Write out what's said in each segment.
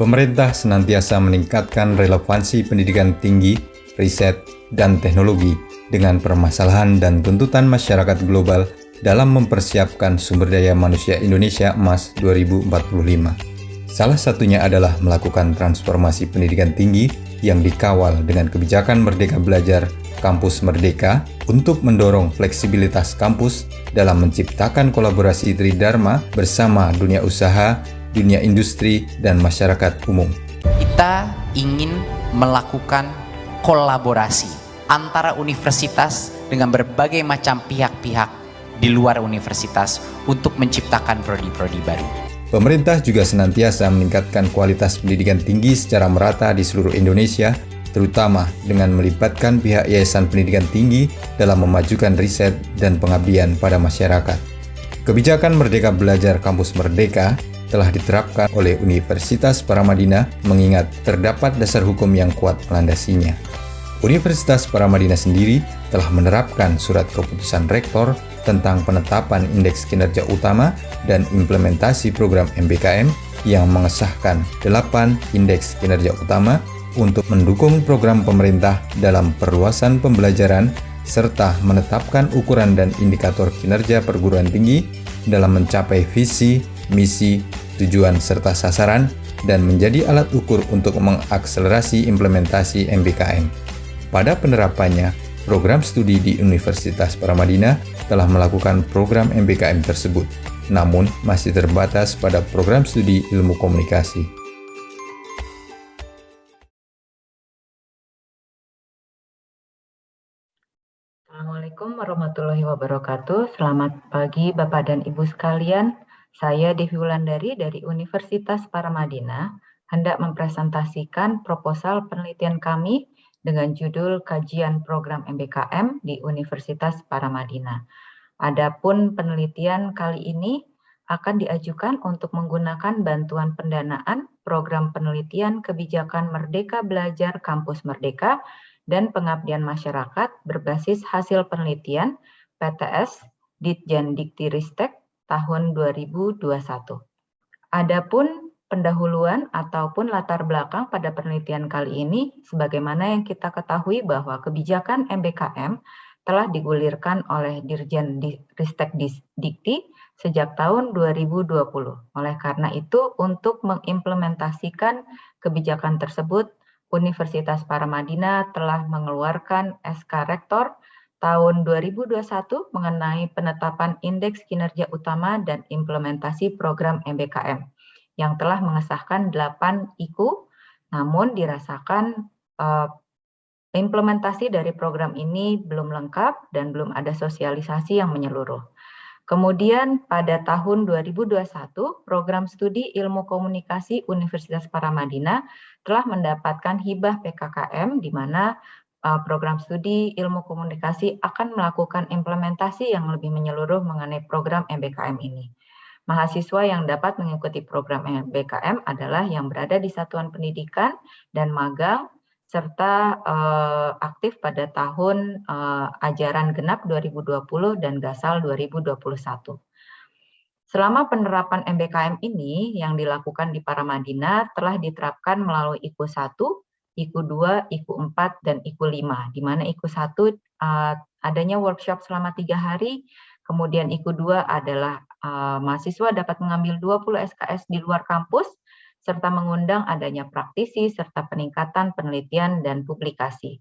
Pemerintah senantiasa meningkatkan relevansi pendidikan tinggi, riset, dan teknologi dengan permasalahan dan tuntutan masyarakat global dalam mempersiapkan sumber daya manusia Indonesia Emas 2045. Salah satunya adalah melakukan transformasi pendidikan tinggi yang dikawal dengan kebijakan Merdeka Belajar Kampus Merdeka untuk mendorong fleksibilitas kampus dalam menciptakan kolaborasi tridharma bersama dunia usaha, dunia industri, dan masyarakat umum. Kita ingin melakukan kolaborasi antara universitas dengan berbagai macam pihak-pihak di luar universitas untuk menciptakan prodi-prodi baru. Pemerintah juga senantiasa meningkatkan kualitas pendidikan tinggi secara merata di seluruh Indonesia, terutama dengan melibatkan pihak yayasan pendidikan tinggi dalam memajukan riset dan pengabdian pada masyarakat. Kebijakan Merdeka Belajar Kampus Merdeka telah diterapkan oleh Universitas Paramadina mengingat terdapat dasar hukum yang kuat melandasinya. Universitas Paramadina sendiri telah menerapkan surat keputusan rektor tentang penetapan indeks kinerja utama dan implementasi program MBKM yang mengesahkan 8 indeks kinerja utama untuk mendukung program pemerintah dalam perluasan pembelajaran serta menetapkan ukuran dan indikator kinerja perguruan tinggi dalam mencapai visi, misi, tujuan serta sasaran dan menjadi alat ukur untuk mengakselerasi implementasi MBKM. Pada penerapannya, program studi di Universitas Paramadina telah melakukan program MBKM tersebut, namun masih terbatas pada program studi ilmu komunikasi. Assalamualaikum warahmatullahi wabarakatuh. Selamat pagi Bapak dan Ibu sekalian. Saya Devi Wulandari dari Universitas Paramadina hendak mempresentasikan proposal penelitian kami dengan judul Kajian Program MBKM di Universitas Paramadina. Adapun penelitian kali ini akan diajukan untuk menggunakan bantuan pendanaan Program Penelitian Kebijakan Merdeka Belajar Kampus Merdeka dan Pengabdian Masyarakat berbasis hasil penelitian PTS Ditjen Dikti-Ristek tahun 2021. Adapun pendahuluan ataupun latar belakang pada penelitian kali ini, sebagaimana yang kita ketahui bahwa kebijakan MBKM telah digulirkan oleh Dirjen Ristek Dikti sejak tahun 2020. Oleh karena itu, untuk mengimplementasikan kebijakan tersebut, Universitas Paramadina telah mengeluarkan SK Rektor tahun 2021 mengenai penetapan indeks kinerja utama dan implementasi program MBKM yang telah mengesahkan 8 IKU, namun dirasakan implementasi dari program ini belum lengkap dan belum ada sosialisasi yang menyeluruh. Kemudian pada tahun 2021, program studi ilmu komunikasi Universitas Paramadina telah mendapatkan hibah PKKM di mana program studi ilmu komunikasi akan melakukan implementasi yang lebih menyeluruh mengenai program MBKM ini. Mahasiswa yang dapat mengikuti program MBKM adalah yang berada di satuan pendidikan dan magang serta aktif pada tahun ajaran genap 2020 dan gasal 2021. Selama penerapan MBKM ini yang dilakukan di Paramadina telah diterapkan melalui IKU 1, IKU 2, IKU 4, dan IKU 5, di mana IKU 1 adanya workshop selama 3 hari, kemudian IKU 2 adalah mahasiswa dapat mengambil 20 SKS di luar kampus, serta mengundang adanya praktisi, serta peningkatan penelitian dan publikasi.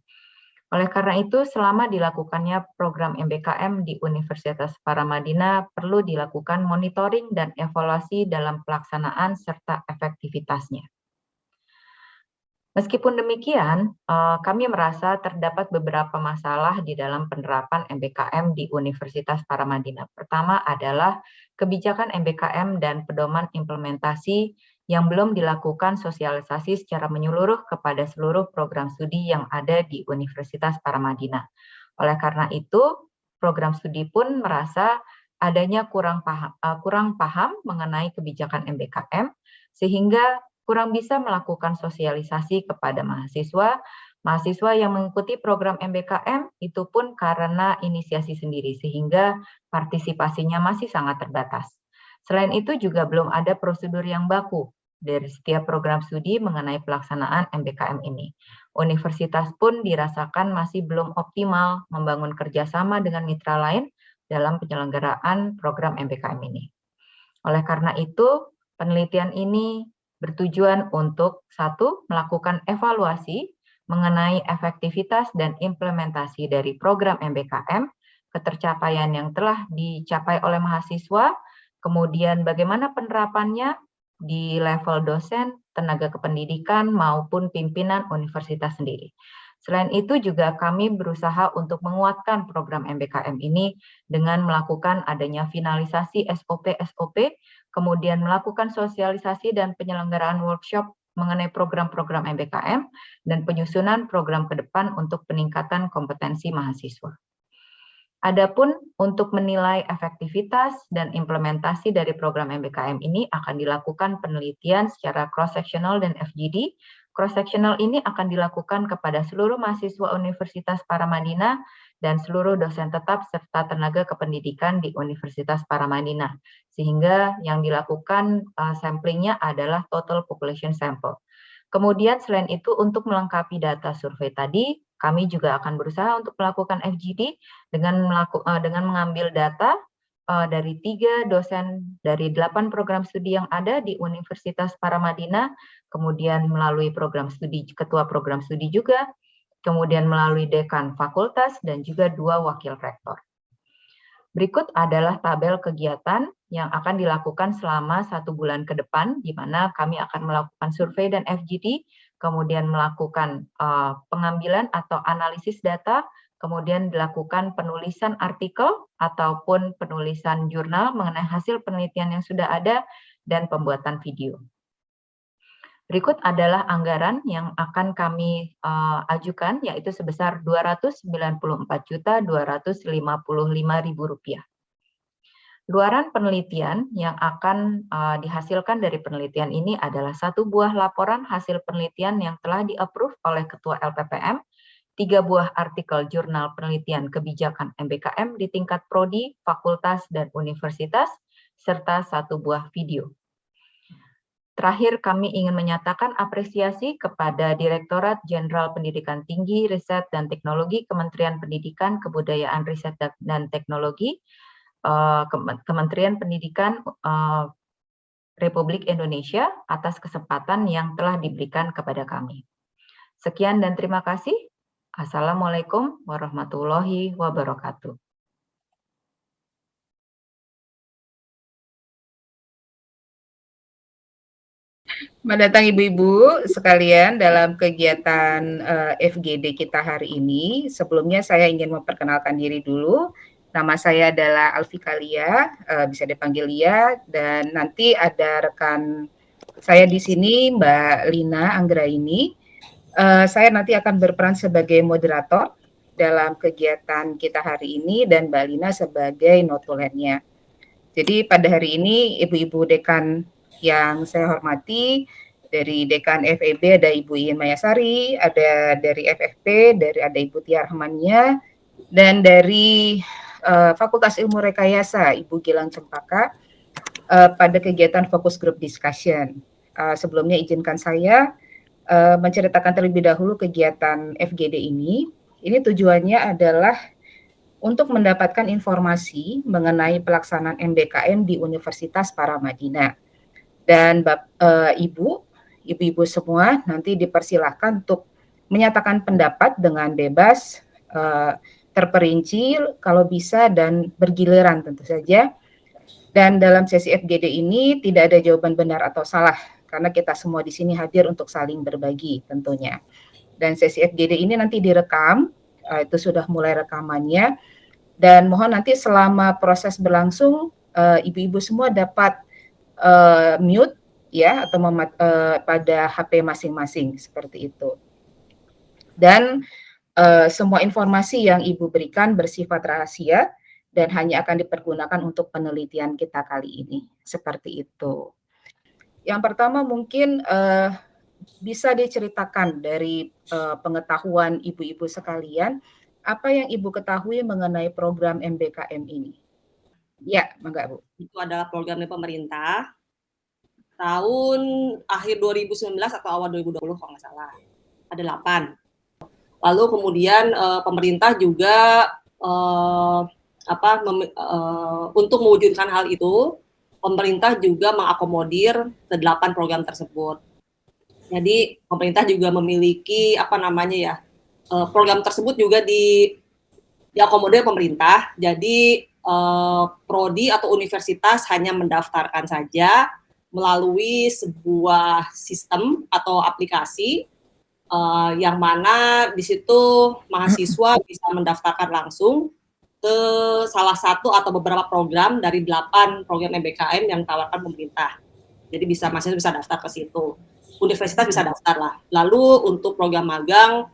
Oleh karena itu, selama dilakukannya program MBKM di Universitas Paramadina, perlu dilakukan monitoring dan evaluasi dalam pelaksanaan serta efektivitasnya. Meskipun demikian, kami merasa terdapat beberapa masalah di dalam penerapan MBKM di Universitas Paramadina. Pertama adalah kebijakan MBKM dan pedoman implementasi yang belum dilakukan sosialisasi secara menyeluruh kepada seluruh program studi yang ada di Universitas Paramadina. Oleh karena itu, program studi pun merasa adanya kurang paham mengenai kebijakan MBKM, sehingga kurang bisa melakukan sosialisasi kepada mahasiswa yang mengikuti program MBKM itu pun karena inisiasi sendiri, sehingga partisipasinya masih sangat terbatas. Selain itu juga belum ada prosedur yang baku dari setiap program studi mengenai pelaksanaan MBKM ini. Universitas pun dirasakan masih belum optimal membangun kerjasama dengan mitra lain dalam penyelenggaraan program MBKM ini. Oleh karena itu, penelitian ini bertujuan untuk satu, melakukan evaluasi mengenai efektivitas dan implementasi dari program MBKM, ketercapaian yang telah dicapai oleh mahasiswa, kemudian bagaimana penerapannya di level dosen, tenaga kependidikan, maupun pimpinan universitas sendiri. Selain itu juga kami berusaha untuk menguatkan program MBKM ini dengan melakukan adanya finalisasi SOP-SOP, kemudian melakukan sosialisasi dan penyelenggaraan workshop mengenai program-program MBKM, dan penyusunan program ke depan untuk peningkatan kompetensi mahasiswa. Adapun untuk menilai efektivitas dan implementasi dari program MBKM ini akan dilakukan penelitian secara cross-sectional dan FGD. Cross-sectional ini akan dilakukan kepada seluruh mahasiswa Universitas Paramadina dan seluruh dosen tetap serta tenaga kependidikan di Universitas Paramadina. Sehingga yang dilakukan samplingnya adalah total population sample. Kemudian selain itu untuk melengkapi data survei tadi, kami juga akan berusaha untuk melakukan FGD dengan mengambil data dari 3 dosen dari 8 program studi yang ada di Universitas Paramadina, kemudian melalui program studi, ketua program studi juga, kemudian melalui dekan fakultas, dan juga 2 wakil rektor. Berikut adalah tabel kegiatan yang akan dilakukan selama 1 bulan ke depan, di mana kami akan melakukan survei dan FGD, kemudian melakukan pengambilan atau analisis data, kemudian dilakukan penulisan artikel ataupun penulisan jurnal mengenai hasil penelitian yang sudah ada, dan pembuatan video. Berikut adalah anggaran yang akan kami ajukan, yaitu sebesar Rp294.255.000. Luaran penelitian yang akan dihasilkan dari penelitian ini adalah 1 buah laporan hasil penelitian yang telah di-approve oleh Ketua LPPM, 3 buah artikel jurnal penelitian kebijakan MBKM di tingkat prodi, fakultas, dan universitas, serta 1 buah video. Terakhir, kami ingin menyatakan apresiasi kepada Direktorat Jenderal Pendidikan Tinggi, Riset, dan Teknologi Kementerian Pendidikan, Kebudayaan, Riset, dan Teknologi, Kementerian Pendidikan Republik Indonesia atas kesempatan yang telah diberikan kepada kami. Sekian dan terima kasih. Assalamualaikum warahmatullahi wabarakatuh. Selamat datang Ibu-Ibu sekalian dalam kegiatan FGD kita hari ini. Sebelumnya saya ingin memperkenalkan diri dulu. Nama saya adalah Alfika Lia, bisa dipanggil Lia, dan nanti ada rekan saya di sini Mbak Lina Anggraini. Saya nanti akan berperan sebagai moderator dalam kegiatan kita hari ini dan Mbak Lina sebagai notulennya. Jadi pada hari ini Ibu-Ibu Dekan yang saya hormati, dari Dekan FEB ada Ibu Iin Mayasari, ada dari FFP, ada Ibu Tia Rahmania, dan dari Fakultas Ilmu Rekayasa Ibu Gilang Cempaka pada kegiatan Focus Group Discussion. Sebelumnya izinkan saya menceritakan terlebih dahulu kegiatan FGD ini. Ini tujuannya adalah untuk mendapatkan informasi mengenai pelaksanaan MBKM di Universitas Paramadina. Dan ibu-ibu semua nanti dipersilahkan untuk menyatakan pendapat dengan bebas, terperinci kalau bisa dan bergiliran tentu saja. Dan dalam sesi FGD ini tidak ada jawaban benar atau salah karena kita semua di sini hadir untuk saling berbagi tentunya. Dan sesi FGD ini nanti direkam, itu sudah mulai rekamannya. Dan mohon nanti selama proses berlangsung ibu-ibu semua dapat mute ya atau pada HP masing-masing seperti itu. Dan semua informasi yang Ibu berikan bersifat rahasia dan hanya akan dipergunakan untuk penelitian kita kali ini. Seperti itu. Yang pertama mungkin bisa diceritakan dari pengetahuan ibu-ibu sekalian, apa yang Ibu ketahui mengenai program MBKM ini? Ya, Mangga Bu. Itu adalah program dari pemerintah tahun akhir 2019 atau awal 2020 kalau nggak salah. Ada 8. Lalu kemudian pemerintah juga untuk mewujudkan hal itu, pemerintah juga mengakomodir ke 8 program tersebut. Jadi pemerintah juga memiliki program tersebut juga diakomodir pemerintah. Jadi prodi atau universitas hanya mendaftarkan saja melalui sebuah sistem atau aplikasi yang mana di situ mahasiswa bisa mendaftarkan langsung ke salah satu atau beberapa program dari 8 program MBKM yang ditawarkan pemerintah. Jadi mahasiswa bisa daftar ke situ. Universitas bisa daftar lah. Lalu untuk program magang,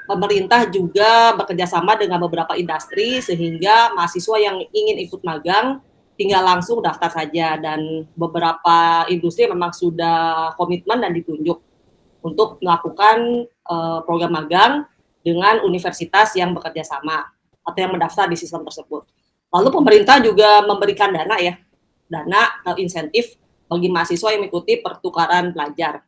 pemerintah juga bekerjasama dengan beberapa industri sehingga mahasiswa yang ingin ikut magang tinggal langsung daftar saja, dan beberapa industri memang sudah komitmen dan ditunjuk untuk melakukan program magang dengan universitas yang bekerja sama atau yang mendaftar di sistem tersebut. Lalu pemerintah juga memberikan dana insentif bagi mahasiswa yang mengikuti pertukaran pelajar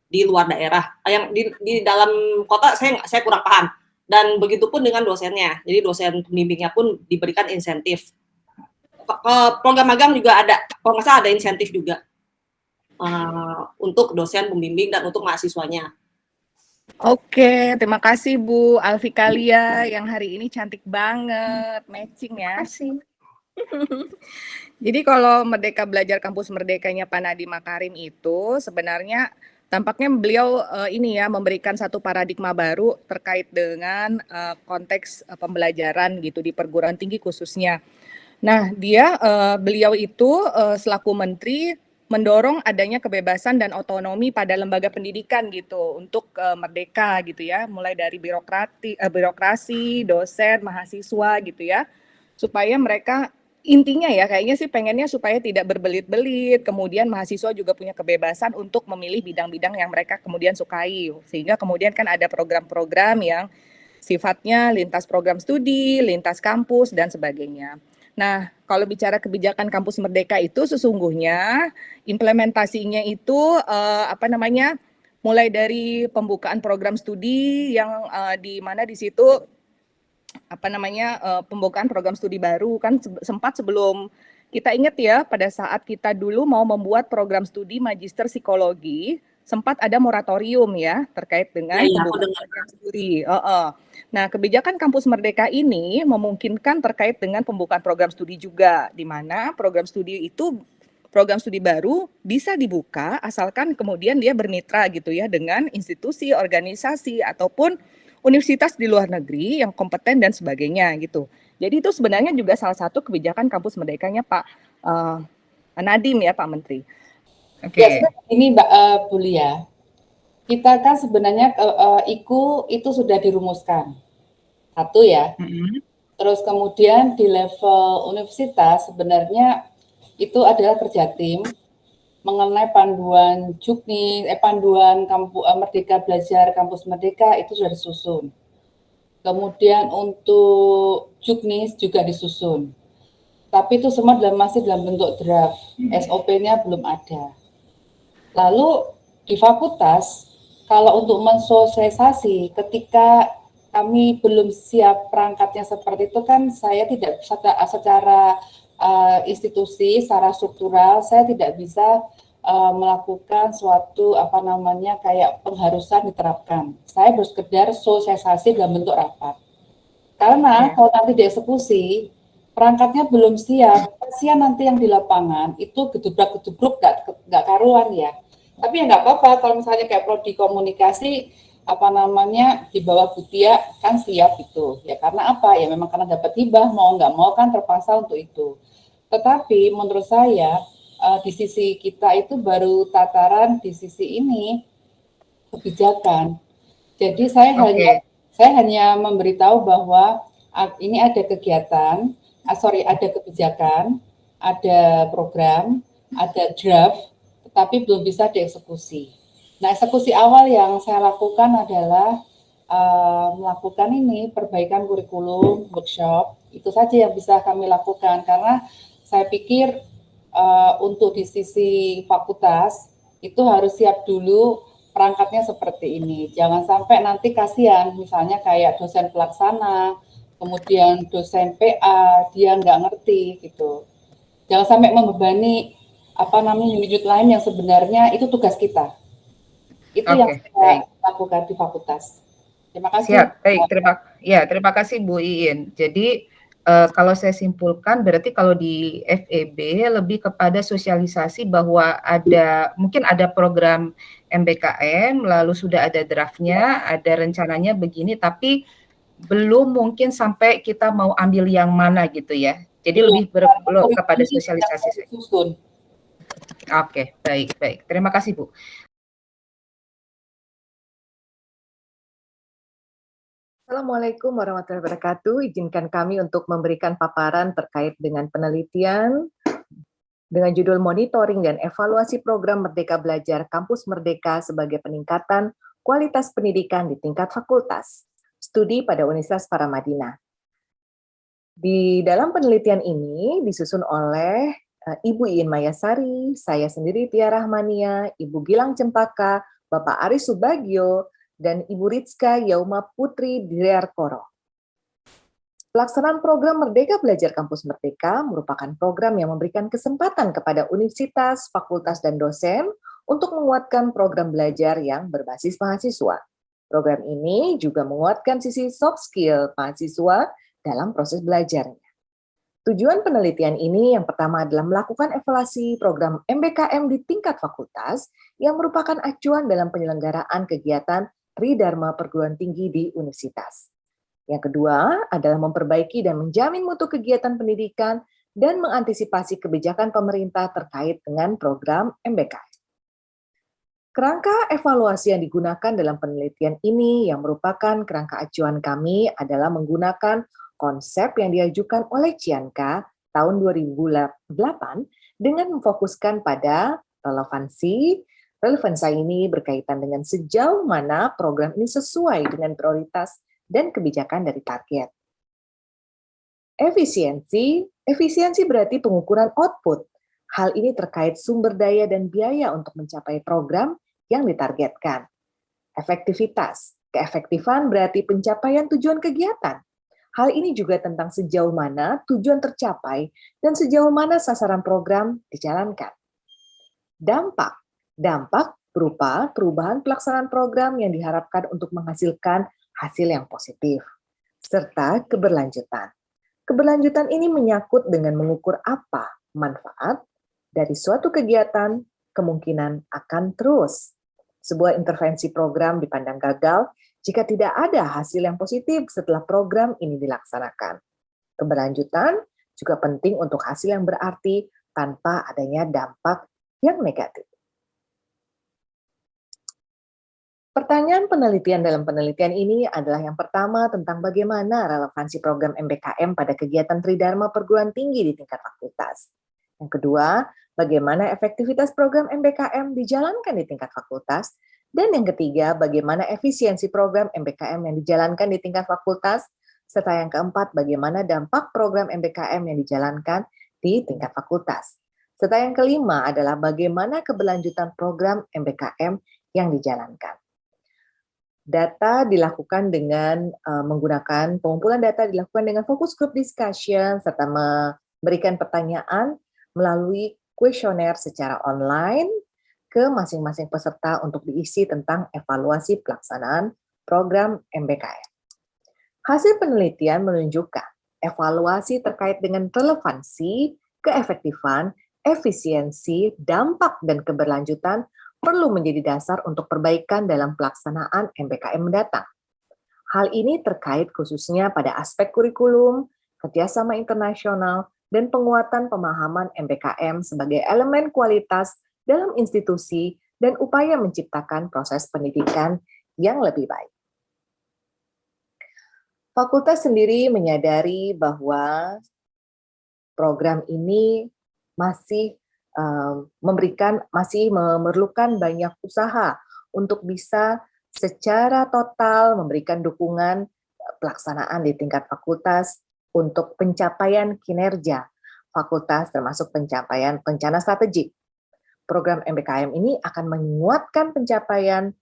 di luar daerah. Yang di dalam kota saya kurang paham. Dan begitu pun dengan dosennya. Jadi dosen pembimbingnya pun diberikan insentif. Program magang juga ada, kalau nggak salah ada insentif juga. Untuk dosen pembimbing dan untuk mahasiswanya. Oke, terima kasih Bu Alfikalia yang hari ini cantik banget, matching ya. Terima kasih. Jadi kalau Merdeka Belajar Kampus Merdekanya Pak Nadiem Makarim itu sebenarnya tampaknya beliau memberikan satu paradigma baru terkait dengan konteks pembelajaran gitu di perguruan tinggi khususnya. Nah, beliau itu selaku menteri mendorong adanya kebebasan dan otonomi pada lembaga pendidikan gitu untuk merdeka gitu ya, mulai dari birokrasi, dosen, mahasiswa gitu ya, supaya mereka intinya ya kayaknya sih pengennya supaya tidak berbelit-belit, kemudian mahasiswa juga punya kebebasan untuk memilih bidang-bidang yang mereka kemudian sukai, sehingga kemudian kan ada program-program yang sifatnya lintas program studi, lintas kampus dan sebagainya. Nah, kalau bicara kebijakan kampus merdeka itu sesungguhnya implementasinya itu mulai dari pembukaan program studi yang di mana di situ pembukaan program studi baru kan sempat sebelum kita ingat ya pada saat kita dulu mau membuat program studi magister psikologi sempat ada moratorium ya terkait dengan pembukaan program studi. Nah, kebijakan Kampus Merdeka ini memungkinkan terkait dengan pembukaan program studi juga, di mana program studi baru bisa dibuka asalkan kemudian dia bermitra gitu ya dengan institusi, organisasi ataupun universitas di luar negeri yang kompeten dan sebagainya gitu. Jadi itu sebenarnya juga salah satu kebijakan Kampus Merdekanya Pak Nadiem ya Pak Menteri. Oke. Ya, ini Mbak Bulia, kita kan sebenarnya IKU itu sudah dirumuskan. Satu ya. Terus kemudian di level universitas sebenarnya itu adalah kerja tim mengenai panduan Juknis, panduan Merdeka Belajar Kampus Merdeka itu sudah disusun. Kemudian untuk Juknis juga disusun. Tapi itu semua masih dalam bentuk draft. SOP-nya belum ada. Lalu di fakultas, kalau untuk mensosialisasi ketika kami belum siap perangkatnya seperti itu kan saya tidak secara institusi, secara struktural saya tidak bisa melakukan suatu kayak pengharusan diterapkan. Saya baru sekedar sosialisasi dalam bentuk rapat. Karena kalau nanti dieksekusi, perangkatnya belum siap, kasihan nanti yang di lapangan itu gedubrak-gedubrak nggak karuan ya. Tapi ya nggak apa-apa kalau misalnya kayak prodi komunikasi di bawah Butia kan siap itu ya, karena apa ya, memang karena dapat hibah mau nggak mau kan terpaksa untuk itu. Tetapi menurut saya di sisi kita itu baru tataran di sisi ini kebijakan. Jadi saya hanya memberitahu bahwa ini ada kegiatan, ada kebijakan, ada program, ada draft, tetapi belum bisa dieksekusi. Nah, eksekusi awal yang saya lakukan adalah melakukan perbaikan kurikulum, workshop, itu saja yang bisa kami lakukan, karena saya pikir untuk di sisi fakultas itu harus siap dulu perangkatnya seperti ini. Jangan sampai nanti kasihan, misalnya kayak dosen pelaksana, kemudian dosen PA, dia nggak ngerti gitu. Jangan sampai membebani unit-unit lain yang sebenarnya itu tugas kita. Itu yang kita lakukan di fakultas. Terima kasih. Siap, baik. Terima kasih Bu Iin. Jadi kalau saya simpulkan berarti kalau di FEB lebih kepada sosialisasi bahwa mungkin ada program MBKM, lalu sudah ada draftnya, ada rencananya begini, tapi belum mungkin sampai kita mau ambil yang mana gitu ya. Jadi lebih kepada sosialisasi. Oke, baik. Terima kasih Bu. Assalamualaikum warahmatullahi wabarakatuh. Izinkan kami untuk memberikan paparan terkait dengan penelitian dengan judul Monitoring dan Evaluasi Program Merdeka Belajar Kampus Merdeka sebagai peningkatan kualitas pendidikan di tingkat fakultas. Studi pada Universitas Paramadina. Di dalam penelitian ini disusun oleh Ibu Iin Mayasari, saya sendiri Tia Rahmania, Ibu Gilang Cempaka, Bapak Aris Subagio, dan Ibu Rizka Yauma Putri Diarkoro. Pelaksanaan program Merdeka Belajar Kampus Merdeka merupakan program yang memberikan kesempatan kepada universitas, fakultas, dan dosen untuk menguatkan program belajar yang berbasis mahasiswa. Program ini juga menguatkan sisi soft skill mahasiswa dalam proses belajarnya. Tujuan penelitian ini yang pertama adalah melakukan evaluasi program MBKM di tingkat fakultas yang merupakan acuan dalam penyelenggaraan kegiatan Tridharma perguruan tinggi di universitas. Yang kedua adalah memperbaiki dan menjamin mutu kegiatan pendidikan dan mengantisipasi kebijakan pemerintah terkait dengan program MBKM. Kerangka evaluasi yang digunakan dalam penelitian ini yang merupakan kerangka acuan kami adalah menggunakan konsep yang diajukan oleh Cianka tahun 2008 dengan memfokuskan pada relevansi ini berkaitan dengan sejauh mana program ini sesuai dengan prioritas dan kebijakan dari target. Efisiensi berarti pengukuran output. Hal ini terkait sumber daya dan biaya untuk mencapai program yang ditargetkan. Keefektifan berarti pencapaian tujuan kegiatan. Hal ini juga tentang sejauh mana tujuan tercapai dan sejauh mana sasaran program dijalankan. Dampak berupa perubahan pelaksanaan program yang diharapkan untuk menghasilkan hasil yang positif, serta keberlanjutan. Keberlanjutan ini menyangkut dengan mengukur apa manfaat dari suatu kegiatan kemungkinan akan terus. Sebuah intervensi program dipandang gagal jika tidak ada hasil yang positif setelah program ini dilaksanakan. Keberlanjutan juga penting untuk hasil yang berarti tanpa adanya dampak yang negatif. Pertanyaan penelitian dalam penelitian ini adalah yang pertama tentang bagaimana relevansi program MBKM pada kegiatan Tridharma perguruan tinggi di tingkat fakultas. Yang kedua, bagaimana efektivitas program MBKM dijalankan di tingkat fakultas. Dan yang ketiga, bagaimana efisiensi program MBKM yang dijalankan di tingkat fakultas. Serta yang keempat, bagaimana dampak program MBKM yang dijalankan di tingkat fakultas. Serta yang kelima adalah bagaimana keberlanjutan program MBKM yang dijalankan. Data dilakukan dengan menggunakan pengumpulan data dilakukan dengan focus group discussion serta memberikan pertanyaan melalui kuesioner secara online ke masing-masing peserta untuk diisi tentang evaluasi pelaksanaan program MBKM. Hasil penelitian menunjukkan evaluasi terkait dengan relevansi, keefektifan, efisiensi, dampak, dan keberlanjutan perlu menjadi dasar untuk perbaikan dalam pelaksanaan MBKM mendatang. Hal ini terkait khususnya pada aspek kurikulum, kerjasama internasional, dan penguatan pemahaman MBKM sebagai elemen kualitas dalam institusi dan upaya menciptakan proses pendidikan yang lebih baik. Fakultas sendiri menyadari bahwa program ini masih memerlukan banyak usaha untuk bisa secara total memberikan dukungan pelaksanaan di tingkat fakultas untuk pencapaian kinerja fakultas termasuk pencapaian rencana strategik. Program MBKM ini akan menguatkan pencapaian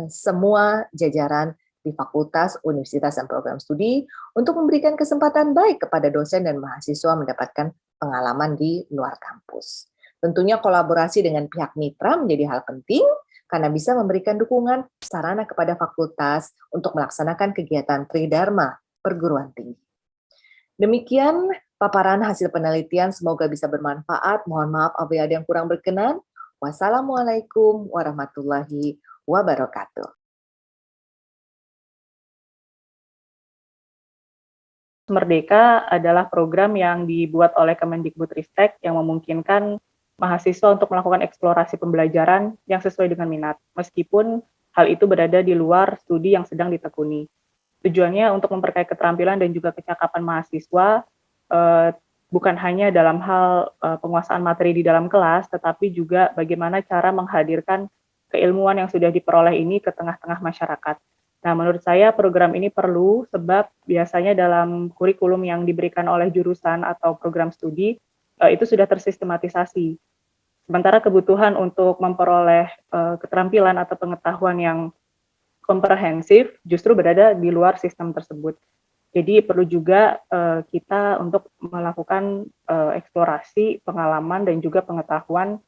semua jajaran di fakultas, universitas, dan program studi untuk memberikan kesempatan baik kepada dosen dan mahasiswa mendapatkan pengalaman di luar kampus. Tentunya kolaborasi dengan pihak mitra menjadi hal penting karena bisa memberikan dukungan sarana kepada fakultas untuk melaksanakan kegiatan Tridharma perguruan tinggi. Demikian paparan hasil penelitian, semoga bisa bermanfaat. Mohon maaf apabila ada yang kurang berkenan. Wassalamualaikum warahmatullahi wabarakatuh. Merdeka adalah program yang dibuat oleh Kemendikbudristek yang memungkinkan mahasiswa untuk melakukan eksplorasi pembelajaran yang sesuai dengan minat, meskipun hal itu berada di luar studi yang sedang ditekuni. Tujuannya untuk memperkaya keterampilan dan juga kecakapan mahasiswa, bukan hanya dalam hal penguasaan materi di dalam kelas, tetapi juga bagaimana cara menghadirkan keilmuan yang sudah diperoleh ini ke tengah-tengah masyarakat. Nah, menurut saya program ini perlu sebab biasanya dalam kurikulum yang diberikan oleh jurusan atau program studi itu sudah tersistematisasi. Sementara kebutuhan untuk memperoleh keterampilan atau pengetahuan yang komprehensif justru berada di luar sistem tersebut. Jadi perlu juga kita untuk melakukan eksplorasi pengalaman dan juga pengetahuan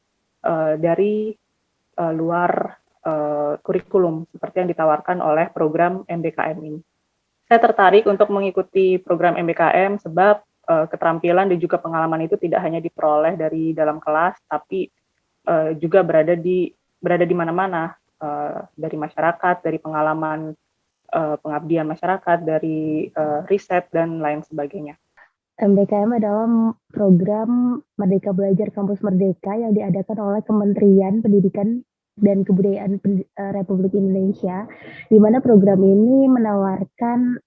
dari luar kurikulum seperti yang ditawarkan oleh program MBKM ini. Saya tertarik untuk mengikuti program MBKM sebab keterampilan dan juga pengalaman itu tidak hanya diperoleh dari dalam kelas, tapi juga berada di mana-mana, dari masyarakat, dari pengalaman pengabdian masyarakat, dari riset dan lain sebagainya. MBKM adalah program Merdeka Belajar Kampus Merdeka yang diadakan oleh Kementerian Pendidikan dan Kebudayaan Republik Indonesia, di mana program ini menawarkan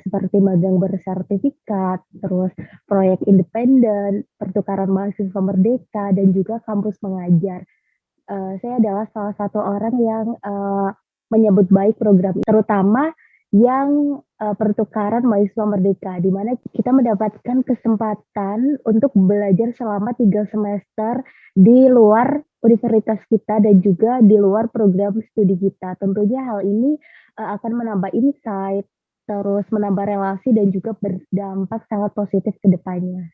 seperti magang bersertifikat, terus proyek independen, pertukaran mahasiswa merdeka, dan juga kampus mengajar. Saya adalah salah satu orang yang menyambut baik program ini, terutama yang pertukaran mahasiswa merdeka, di mana kita mendapatkan kesempatan untuk belajar selama 3 semester di luar universitas kita dan juga di luar program studi kita. Tentunya hal ini akan menambah insight, terus menambah relasi dan juga berdampak sangat positif ke depannya.